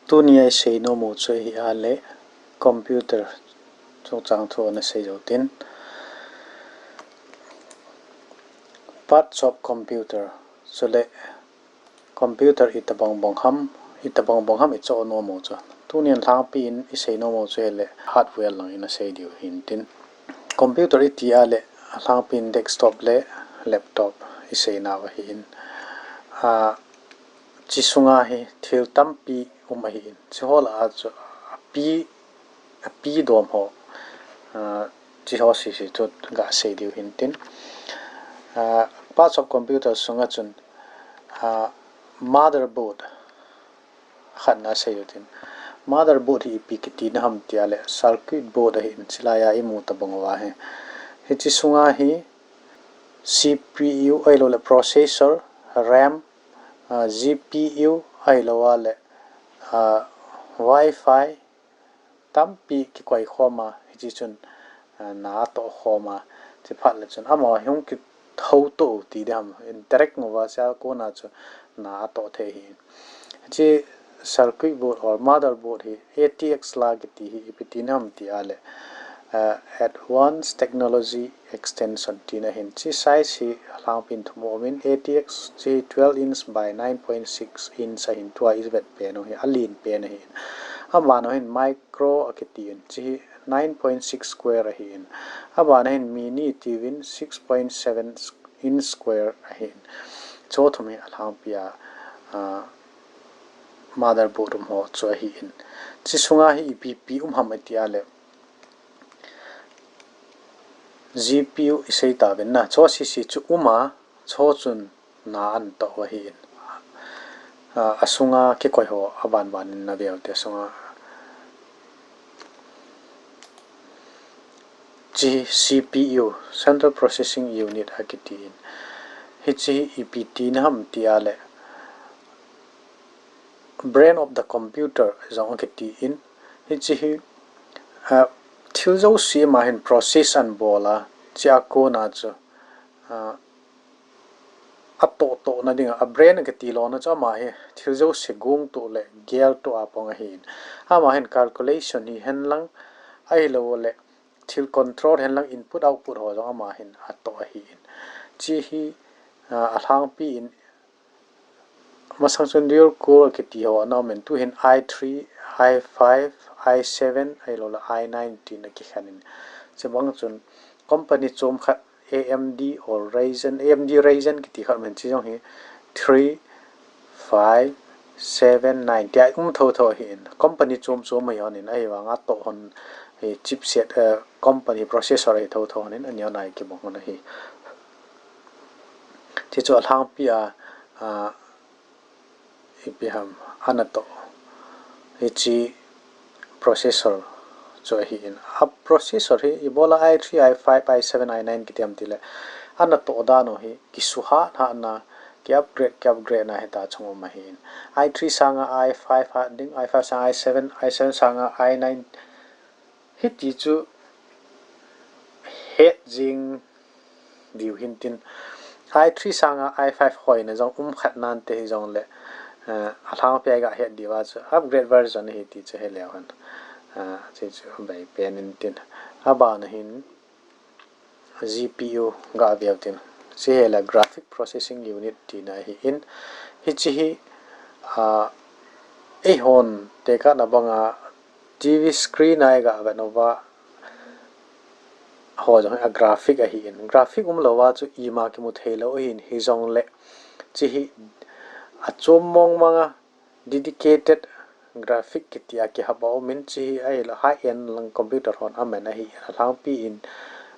Tunia say no mo cho hi ale computer cho chang tho na sei jo tin parts of computer so le computer itabang bongham icho no mo cho tunian thang pin I sei no mo cho le hardware lang ina sei dio hin tin computer iti ale thang pin desktop le laptop I sei na wa hin chi sunga hi thil tampi hi chi hola a chu pi dom ho chi ho si chu ga sei dio hin tin parts of computer sunga chun motherboard khanna sei dio tin motherboard hi pikiti na ham tiale circuit board hi chilaya imu ta bangwa he hi chi sunga hi CPU ai lo le processor RAM GPU ai lo le Wi-Fi tampi ki kwai khoma hi chun na to khoma chi phat le chun ama hyung ki thau to ti dam direct ngwa cha ko na chu na to the hi chi circuit board or motherboard hi ATX la ki ti hi pitinam ti ale advanced technology extension tina hin chi size hi lang pin thumo min ATX chi 12 inch by 9.6 inch hin tua is vet pe no hi alin pe na hi amano hin micro akitin chi 9.6 square hin abana hin mini tvin 6.7 inch square hin cho thumi alang pia motherboard mo cho hi in chi sunga hi PP ham atiale GPU isei ta ben na cho si chu cho chun na an to wa hi asunga ke koi ho aban ban na vel te sunga CPU central processing unit akitin hichi EPT na ham tiale brain of the computer zong akiti in hichi hi thilzo si ma hin process an bola cha ko na chu ato to na dinga a brain ke ti lo na cha ma he thilzo se gong to le gel to apong hin ama hin calculation hi hen lang ai lo le thil control hen lang input output ho jong ama hin ato hi chi hi athang pi in masang chun dur ko ke ti ho na men tu hin i3 i5 i7 ai lo la i19 na ki khanin chebang chun company chom kha AMD or AMD Ryzen ki ti kha men chi jong hi 3 5 7 9 ti tho hin company chom mai honin ai wa nga to hon hi chipset company processor ai tho nin anya nai ki bong na hi chi chu alang pia ipiham anato hichi processor cho hi in a processor hi ibola i3 i5 i7 i9 kitiam tile anato da no hi kisuha ha na ki upgrade na heta chungo ma hin i3 sanga i5 ha ding i5 sanga i7 sanga i9 hiti chu het jing diu hintin i3 sanga i5 hoi na jong khat nan te hi jong le athang pe ga het diwa chu upgrade version hi ti che he lewan che chu bai pen in tin aba na hin GPU ga aviaw tin che he la graphic processing unit ti na hi in hi chi hi e hon te ka na banga TV screen ai ga ba nova ho jong a graphic a hi in graphic lowa chu I ma ki mu thelo hin hi jong le chi hi achom mong manga dedicated graphic kitia ki habo min chi ai la high end lang computer hon amena hi alang pi in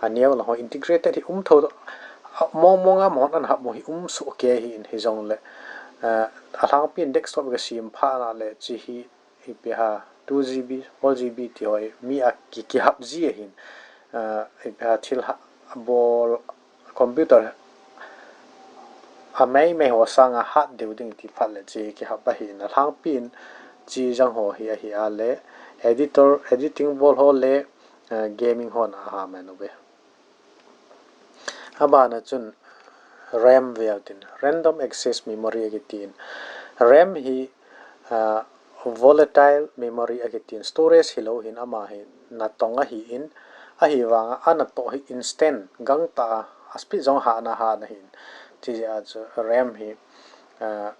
aniaw la ho integrated hi tho monga mon an habo hi su ke hi in hi jong le alang pi desktop ga sim pha na le chi hi pe ha 2GB 4GB ti hoi mi a ki hab ji hin ha thil bol computer mai ho sanga hat ding ti phat le chi ki ha ba hi na thang pin chi jang ho hi a le editing bol ho le gaming ho na ha ma no be aba na chun RAM veltin random access memory ki tin RAM hi volatile memory again storage hello hin ama hi na tonga hi in a hi wanga ana to hi instant gang ta aspi jong ha na hin chi ja chu ram hi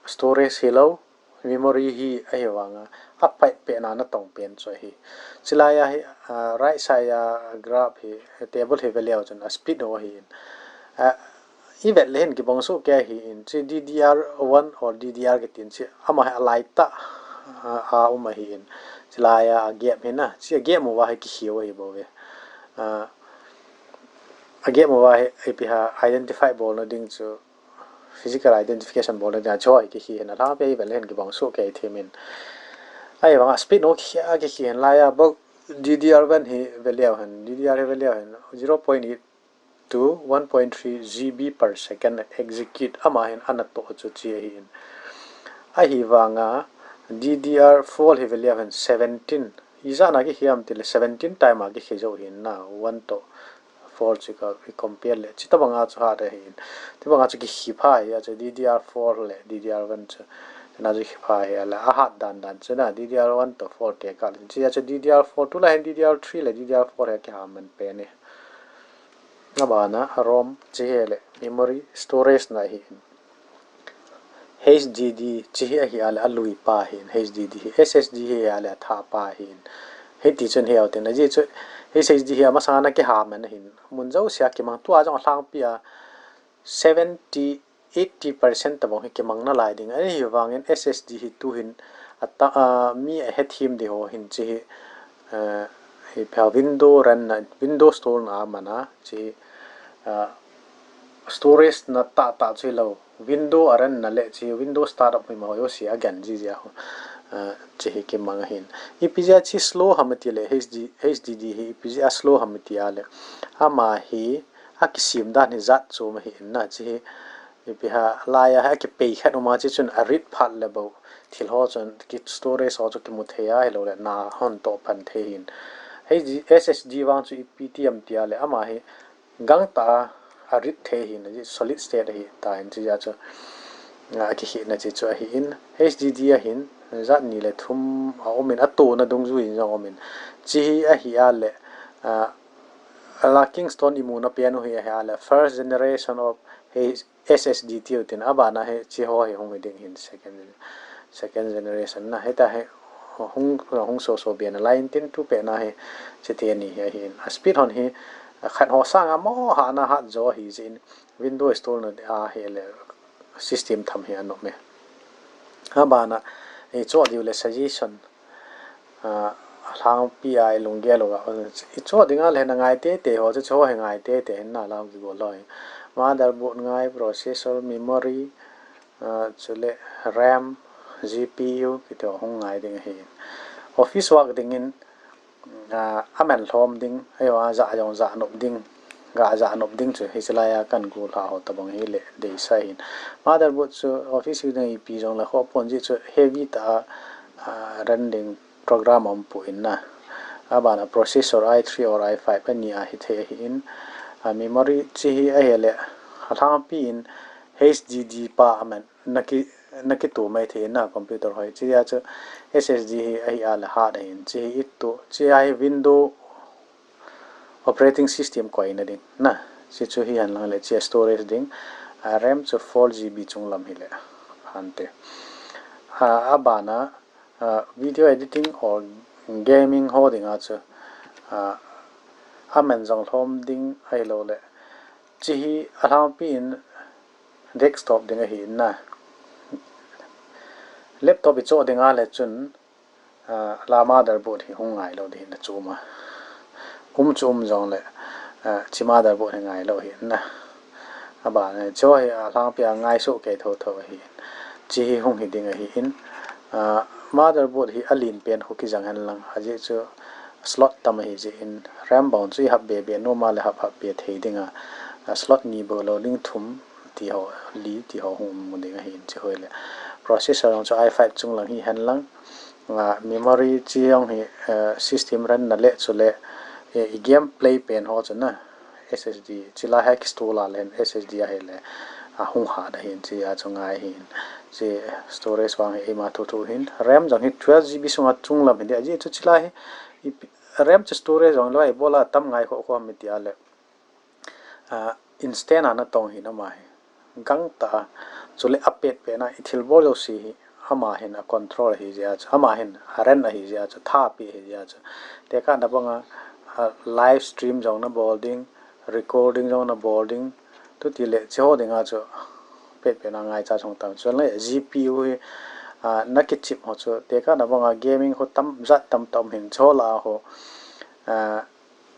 storage hello memory hi a hi wanga a pai pe na na tong pen cho hi chilaya hi right side graph hi table hi value chun speed no hi event len ki bangso ke hi in chi DDR1 or DDR ke tin chi ama alai ta uma hi in chilaya gap hina chi gap mo wa ki hiwa hi bo we gap mo wa api ha identify bol no ding chu physical identification bol da choi ki hi na la pe event len ki bangso ke themin ai wang speed no ki hi la ya bo DDR1 hi value han DDR hi value han 0.8 to 1.3 GB per second execute ama hin anato chu chi hin a hi wanga DDR4 hi value han 17 iza na ki hiam til 17 time a ki hejo hin na 1 to 4 chi ka compare le chi ta banga chu ha re hin ti banga chu ki hi pha ya chu DDR4 le DDR1 chu na ji hi pha ya la a hat dan chu na DDR1 to 4 te ka chi ya chu DDR4 tu la DDR3 le DDR4 ya ki ha man pe ne nabana rom chihele memory storage na hi HDD chihi hi ala alui pa hin HDD SSD hi ala tha pa hin he ti chen he autin ji chu SSD hi masana ke ha man hin munjau sia ki mang tua jong hlang pia 70-80% tabong hi ki mang na lai ding ai hi wangin SSD hi tu hin ata mi a he thim de ho hin chi hi pa window ran na window store na mana chi storage na ta chui lo window aran na le chi window startup mi ma yo si again ji ja ho chi hi ke mang hin ipja chi slow hamati le HDD hi ipja slow hamati ale ama hi a ki sim da ni zat chu ma hi na chi ipha la ya ha ki pe khat ma chi chun a rit phat le bo thil ho chun ki storage ho chu ki mu the ya lo le na hon to pan the hin SSD wang chu PTM ti ale ama hi gang ta a rit the hin ji solid state hi ta in chi ja chu ki hi na chi chu hi in HDD a hin zat ni le thum a omin a to na dong zu in jong omin chi a hi a le la Kingston imuna piano hi a le first generation of SSD tin abana he chi ho hi hong ding hin second generation na heta he hong so bian line tin tu pe na he che ni hi hin speed hon hi khat ho sang mo ha na ha zo hi jin windows store no a he le system tham hi anok me ha bana e cho di le suggestion hlang pi lungge lo ga e cho dinga le na ngai te ho cho he ngai te na la gi go loi motherboard ngai processor memory chule ram GPU ki to hong ngai ding hi office work ding in amen thom ding ayo za jong za nop ding ga za nop ding chu hislaya kan gu la ho tabang hi le de sai motherboard chu office ding ip jong la ho pon ji chu heavy ta running program om pu in na abana processor i3 or i5 ani a hi the hi in memory chi hi a hele hathang pi in HDD pa amen naki tu mai the na computer hoi chi ya chu SSD hi ai ala ha da hin chi it to chi ai window operating system ko ina ding na chi chu hi an lang le chi storage ding RAM chu 4GB chung lam hi le hante abana video editing or gaming holding a chu amen jong thom ding ai lo le chi hi alam pi in desktop ding hi na laptop bi cho dinga le chun la motherboard hi hungai lo di na chuma chum jong le chi motherboard hi ngai lo hi na aba ne cho hi lang pia ngai so ke tho hi chi hi hung hi ding hi in motherboard hi alin pen ho ki jang han lang aje chu slot tam hi je in ram bound chi hab be normal hab be thei dinga slot ni bo lo ling thum ti ho li ti ho hum mu ding hi chi hoi le processor ong cho i5 chung lang hi han lang memory chi ong hi system ran na le chule game play pen ho chana SSD chila hack store la len SSD a hele hung ha da hin chi a chungai hin chi storage wang e ma thu hin ram jang hi 12 GB sunga chunglam hin ji chu chila hi ram chi storage jang loi bola tam ngai kho mi ti ale instant ana tong hin ma hi gang ta chule update pe na ithil bo lo si hi ama hin a control hi ja ama hin aren hi ja tha pi hi ja te ka na banga live stream jong na boarding recording jong na boarding tu ti le cho dinga cho pe na ngai cha chong tam chon le GPU hi na ki chip ho cho te ka na banga gaming ho tam zat tam hin cho la ho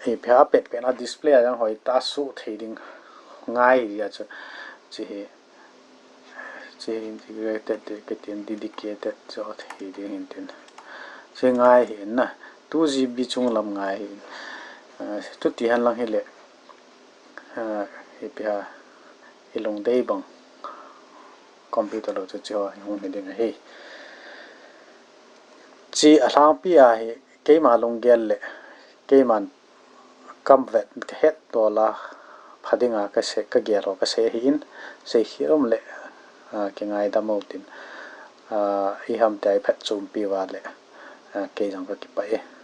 e phya pe na display jang hoi ta su theding ngai ya cho chi integrated ketin dedicated cho theding hin tin che ngai hin na 2GB chung lam ngai hin tu ti han lang hi le ipia ilong dei bang computer lo chu cho hung me ding he chi alang pia hi ke ma long gel le ke man kam vet het to la phadinga ka se ka gero ka se hin se hirom le ke ngai da mo tin i ham tai phat chum pi wa le ke jang ka ki pa e